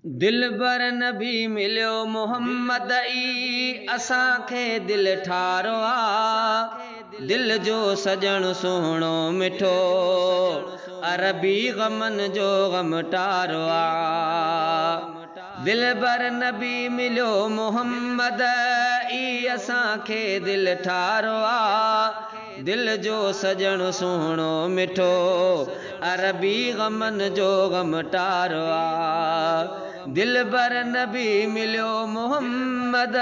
दिल बर नबी मिलियो मोहम्मद ई असांखे दिल ठारो आ। दिल जो सजण सुहिणो मिठो अरबी गमन जो गम टारो आ। दिल बर नबी मिलियो मोहम्मद ई असांखे दिल ठारो आ। दिल जो सजण सुहिणो मिठो अरबी गमन जो गम टारो आ। दिल बर नबी मिलियो मोहम्मद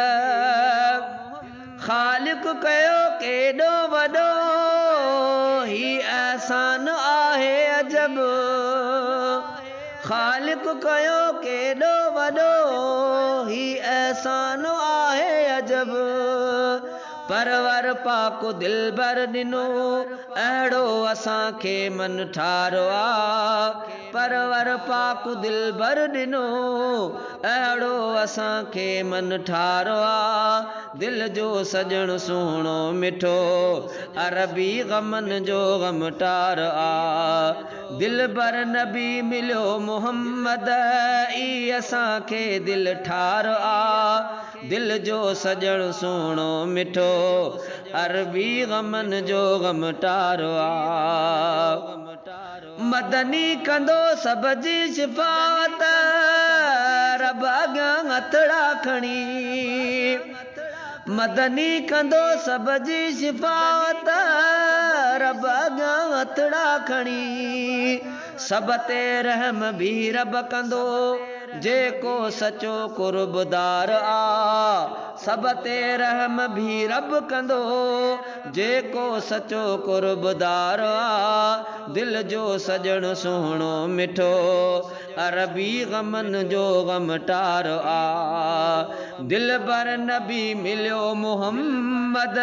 ख़ालिक कयो केॾो वॾो ही एहसान आहे अजब। ख़ालिक कयो केॾो वॾो ही एहसान आहे अजब। परवर पाक दिल बर ॾिनो अहिड़ो असांखे मन ठारो आ। परवर पाक दिल बर ॾिनो अहिड़ो असांखे मन ठारो आ। दिल जो सजण सुहिणो मिठो अरबी गमन जो गम टारो आ। दिल बर नबी मिलियो मोहम्मद ई असांखे दिल ठारो आ। दिल जो सजण सुहिणो मिठो अरबी गमन जो गम टारो आ। मदनी कंदो सब जी शिफ़ात रब अॻियां हथड़ा खणी। मदनी कंदो सब जी शिफ़ात रब अॻियां हथड़ा खणी। सब ते रहम भी रब कंदो जेको सचो कुर्बदार आ। सब ते रहम भी रब कंदो जेको सचो कुर्बदार आ। दिल जो सजण सुहिणो मिठो अरबी गमन जो गम टारो आ। दिल बर नबी मिलियो मोहम्मद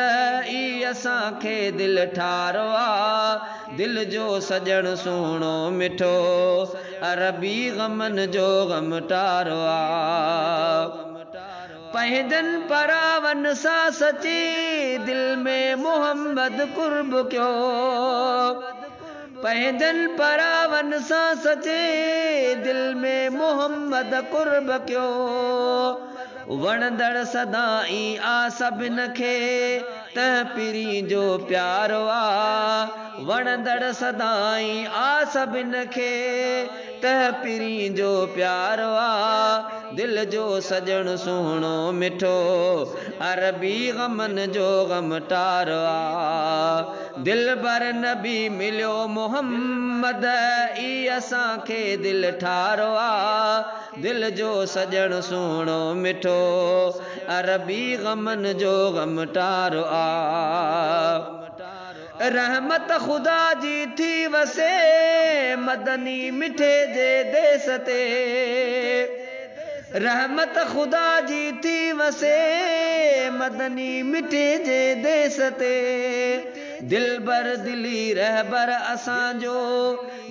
ई असांखे दिल ठारो आ। दिल जो सजण सुहिणो मिठो अरबी गमन जो गम टारो आ। पंहिंजनि परावन सां सची दिल में मोहम्मद कुर्ब कयो। पंहिंजनि परावन सां सचे दिल में मोहम्मद कुर्ब कयो। वणंदड़ सदाई आ सभिन खे तंहिं पीरी जो प्यारो आ। वणंदड़ सदाई आ सभिन खे तंहिं पीरी जो प्यारो आ। दिल जो सजण सुहिणो मिठो अरबी गमन जो गम टारो आ। दिल बर नबी मिलियो मोहम्मद ई असांखे दिल ठारो आ। दिल जो सजण सुहिणो मिठो अरबी गमन जो गम टारो आ। रहमत खुदा जी थी वसे मदनी मिठे जे देस ते। रहमत खुदा जी थी वसे मदनी मिठे जे देस ते। दिल बर दिली रहबर असांजो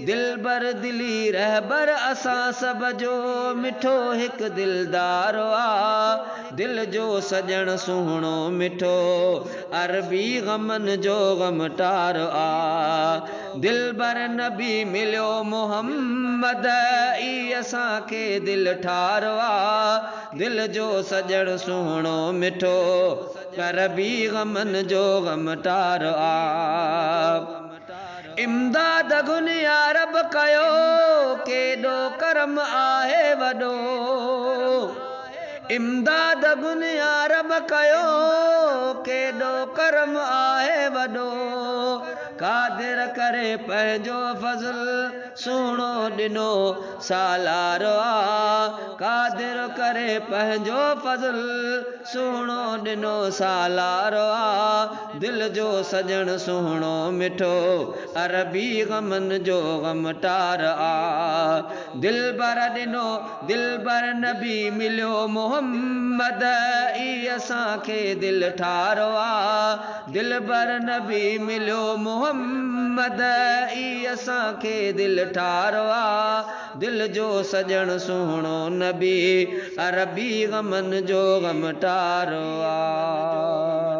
दिल बर दिली रहबर असां सब जो मिठो हिक दिलदारो आ। दिल जो सजण सुहिणो मिठो अरबी गमन जो गम टारो आ। दिल बर नबी मिलियो मोहम्मद ई असांखे दिल ठारो आ। दिल जो सजण सुहिणो मिठो अरबी गमन जो गम टारो आ। इमदाद गुनिया रब कयो केॾो करम आहे वॾो। इमदाद गुनिया रब कयो केॾो करम आहे वॾो। कादिर करे पंहिंजो फज़ल सुहिणो ॾिनो सालारो आ। कादिर करे पंहिंजो फज़ल सुहिणो ॾिनो सालारो आ। दिल जो सजण सुहिणो मिठो अरबी गमन जो गम टारो आ। दिल बर ॾिनो दिल बर नबी मिलियो मोहम्मद ई असांखे दिल ठारो आ। दिल बर नबी मिलियो मोहम्मद ई असांखे दिल ठारो आ। दिल जो सजण सुहिणो नबी अरबी गमन जो गम टारो आ।